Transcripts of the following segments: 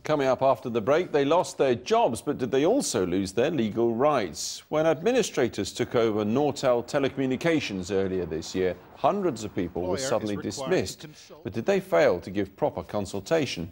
Coming up after the break, they lost their jobs, but did they also lose their legal rights? When administrators took over Nortel telecommunications earlier this year, hundreds of people were suddenly dismissed. But did they fail to give proper consultation?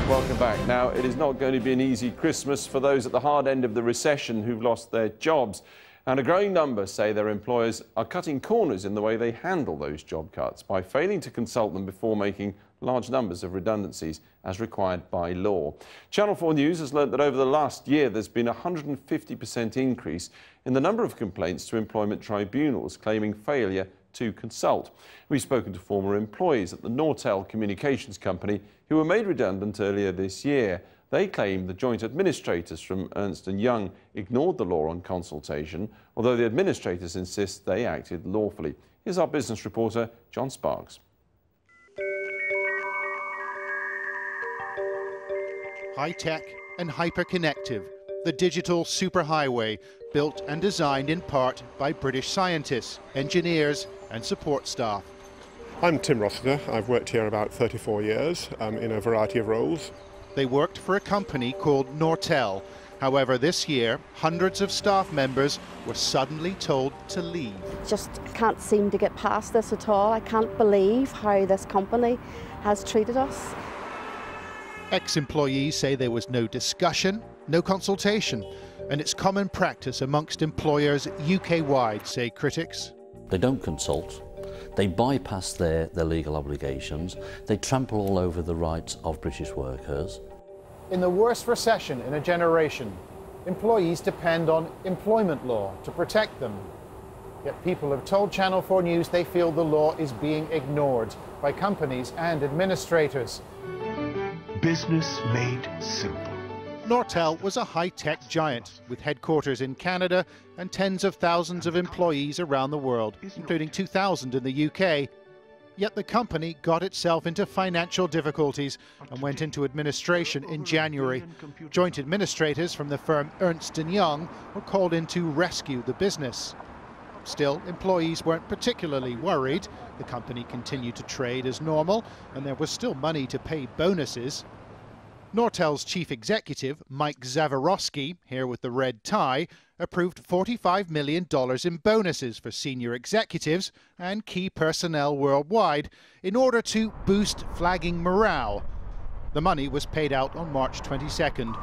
Welcome back. Now, it is not going to be an easy Christmas for those at the hard end of the recession who've lost their jobs. And a growing number say their employers are cutting corners in the way they handle those job cuts by failing to consult them before making large numbers of redundancies as required by law. Channel 4 News has learnt that over the last year there's been a 150% increase in the number of complaints to employment tribunals claiming failure to consult. We've spoken to former employees at the Nortel communications company who were made redundant earlier this year. They claim the joint administrators from Ernst Young ignored the law on consultation, although the administrators insist they acted lawfully. Here's our business reporter, John Sparks. High-tech and hyper-connective, the digital superhighway, built and designed in part by British scientists, engineers and support staff. I'm Tim Rossiter. I've worked here about 34 years in a variety of roles. They worked for a company called Nortel. However, this year, hundreds of staff members were suddenly told to leave. Just can't seem to get past this at all. I can't believe how this company has treated us. Ex-employees say there was no discussion, no consultation, and it's common practice amongst employers UK-wide, say critics. They don't consult. They bypass their legal obligations. They trample all over the rights of British workers. In the worst recession in a generation, employees depend on employment law to protect them. Yet people have told Channel 4 News they feel the law is being ignored by companies and administrators. Business made simple. Nortel was a high-tech giant with headquarters in Canada and tens of thousands of employees around the world, including 2,000 in the UK. Yet the company got itself into financial difficulties and went into administration in January. Joint administrators from the firm Ernst Young were called in to rescue the business. Still, employees weren't particularly worried. The company continued to trade as normal, and there was still money to pay bonuses. Nortel's chief executive, Mike Zawarowski, here with the red tie, approved $45 million in bonuses for senior executives and key personnel worldwide in order to boost flagging morale. The money was paid out on March 22nd.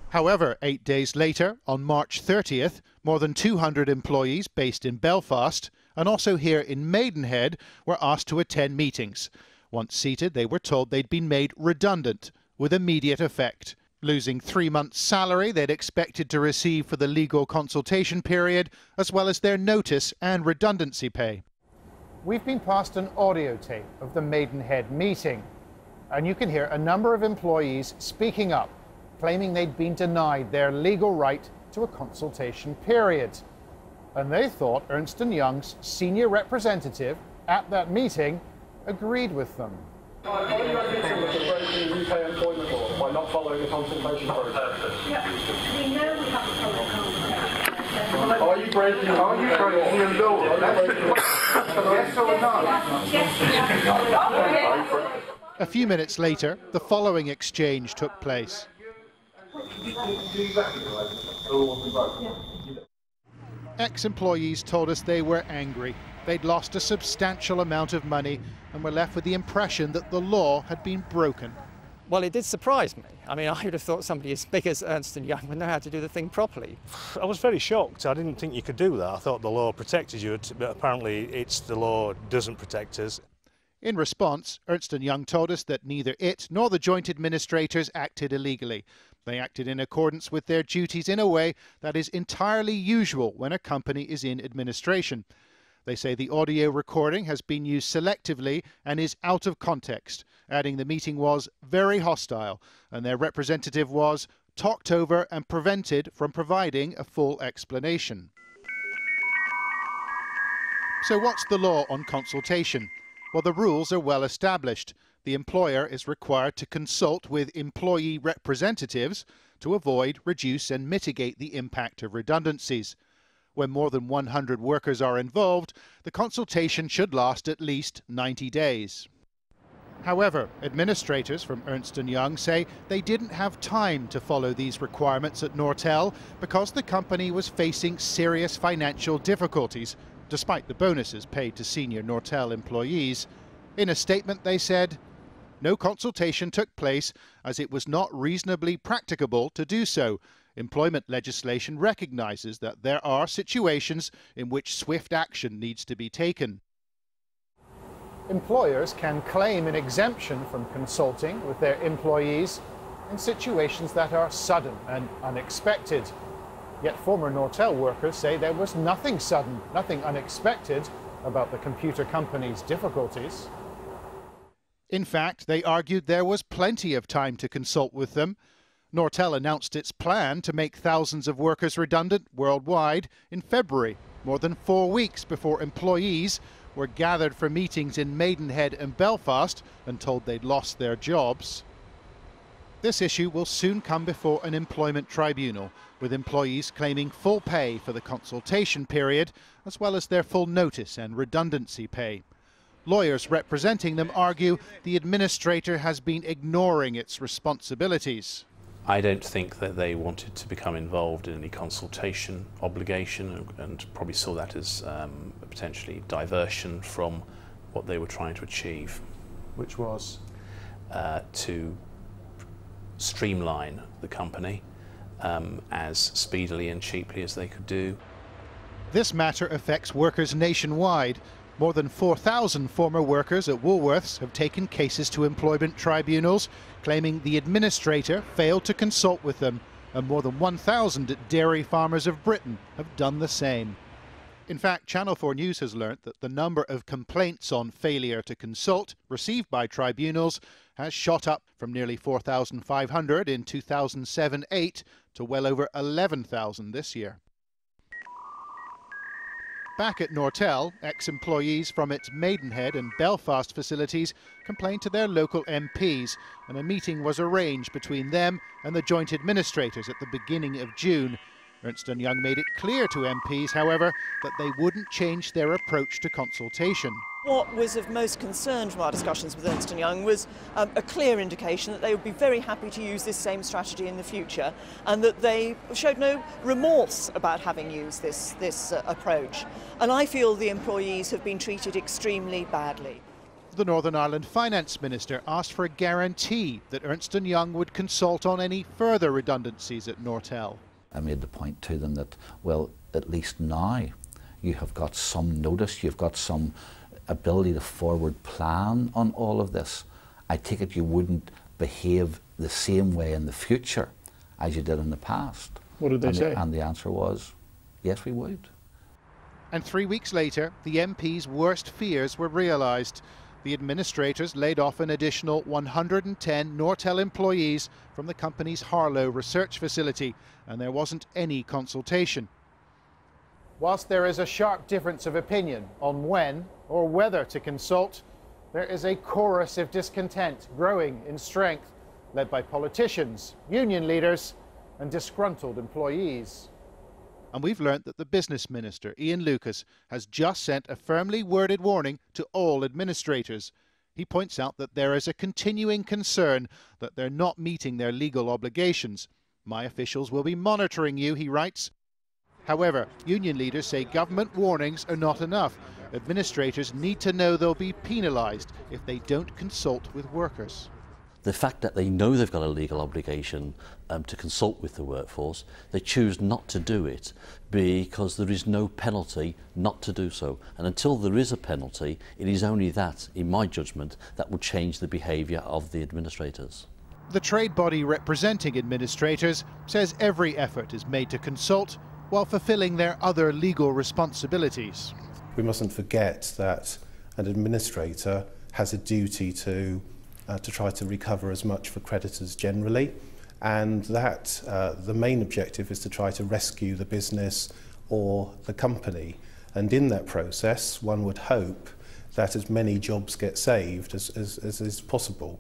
However, 8 days later, on March 30th, more than 200 employees based in Belfast and also here in Maidenhead were asked to attend meetings. Once seated, they were told they'd been made redundant with immediate effect, losing 3 months' salary they'd expected to receive for the legal consultation period, as well as their notice and redundancy pay. We've been passed an audio tape of the Maidenhead meeting, and you can hear a number of employees speaking up, claiming they'd been denied their legal right to a consultation period. And they thought Ernst Young's senior representative at that meeting agreed with them. Are you admitting that you're breaking UK employment law by not following the consultation process? Yeah, we know we have to follow consultation process. Are you breaking the law? Yes or no? Yes. A few minutes later, the following exchange took place. Ex-employees told us they were angry. They'd lost a substantial amount of money and were left with the impression that the law had been broken. Well, it did surprise me. I mean, I would have thought somebody as big as Ernst Young would know how to do the thing properly. I was very shocked. I didn't think you could do that. I thought the law protected you, but apparently the law doesn't protect us. In response, Ernst Young told us that neither it nor the joint administrators acted illegally. They acted in accordance with their duties in a way that is entirely usual when a company is in administration. They say the audio recording has been used selectively and is out of context, adding the meeting was very hostile and their representative was talked over and prevented from providing a full explanation. So what's the law on consultation? Well, the rules are well established. The employer is required to consult with employee representatives to avoid, reduce and mitigate the impact of redundancies. When more than 100 workers are involved, the consultation should last at least 90 days. However, administrators from Ernst Young say they didn't have time to follow these requirements at Nortel because the company was facing serious financial difficulties, despite the bonuses paid to senior Nortel employees. In a statement they said, "No consultation took place as it was not reasonably practicable to do so. Employment legislation recognises that there are situations in which swift action needs to be taken." Employers can claim an exemption from consulting with their employees in situations that are sudden and unexpected. Yet former Nortel workers say there was nothing sudden, nothing unexpected about the computer company's difficulties. In fact, they argued there was plenty of time to consult with them. Nortel announced its plan to make thousands of workers redundant worldwide in February, more than 4 weeks before employees were gathered for meetings in Maidenhead and Belfast and told they'd lost their jobs. This issue will soon come before an employment tribunal, with employees claiming full pay for the consultation period, as well as their full notice and redundancy pay. Lawyers representing them argue the administrator has been ignoring its responsibilities. I don't think that they wanted to become involved in any consultation obligation and probably saw that as a potentially diversion from what they were trying to achieve. Which was? To streamline the company as speedily and cheaply as they could do. This matter affects workers nationwide. More than 4,000 former workers at Woolworths have taken cases to employment tribunals, claiming the administrator failed to consult with them, and more than 1,000 at Dairy Farmers of Britain have done the same. In fact, Channel 4 News has learnt that the number of complaints on failure to consult received by tribunals has shot up from nearly 4,500 in 2007-08 to well over 11,000 this year. Back at Nortel, ex-employees from its Maidenhead and Belfast facilities complained to their local MPs, and a meeting was arranged between them and the joint administrators at the beginning of June. Ernst Young made it clear to MPs, however, that they wouldn't change their approach to consultation. What was of most concern from our discussions with Ernst Young was a clear indication that they would be very happy to use this same strategy in the future, and that they showed no remorse about having used this approach. And I feel the employees have been treated extremely badly. The Northern Ireland Finance Minister asked for a guarantee that Ernst Young would consult on any further redundancies at Nortel. I made the point to them that, well, at least now you have got some notice, you've got some ability to forward plan on all of this. I take it you wouldn't behave the same way in the future as you did in the past. What did they say? And the answer was, yes, we would. And 3 weeks later, the MP's worst fears were realised. The administrators laid off an additional 110 Nortel employees from the company's Harlow research facility, and there wasn't any consultation. Whilst there is a sharp difference of opinion on when or whether to consult, there is a chorus of discontent growing in strength, led by politicians, union leaders and disgruntled employees. And we've learnt that the Business Minister, Ian Lucas, has just sent a firmly worded warning to all administrators. He points out that there is a continuing concern that they're not meeting their legal obligations. "My officials will be monitoring you," he writes. However, union leaders say government warnings are not enough. Administrators need to know they'll be penalised if they don't consult with workers. The fact that they know they've got a legal obligation to consult with the workforce, they choose not to do it because there is no penalty not to do so. And until there is a penalty, it is only that, in my judgment, that will change the behaviour of the administrators. The trade body representing administrators says every effort is made to consult while fulfilling their other legal responsibilities. We mustn't forget that an administrator has a duty to try to recover as much for creditors generally, and that the main objective is to try to rescue the business or the company. And in that process, one would hope that as many jobs get saved as is possible.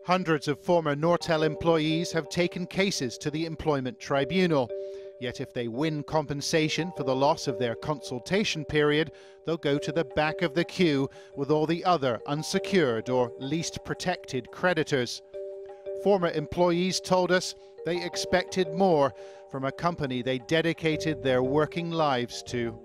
Hundreds of former Nortel employees have taken cases to the Employment Tribunal. Yet if they win compensation for the loss of their consultation period, they'll go to the back of the queue with all the other unsecured or least protected creditors. Former employees told us they expected more from a company they dedicated their working lives to.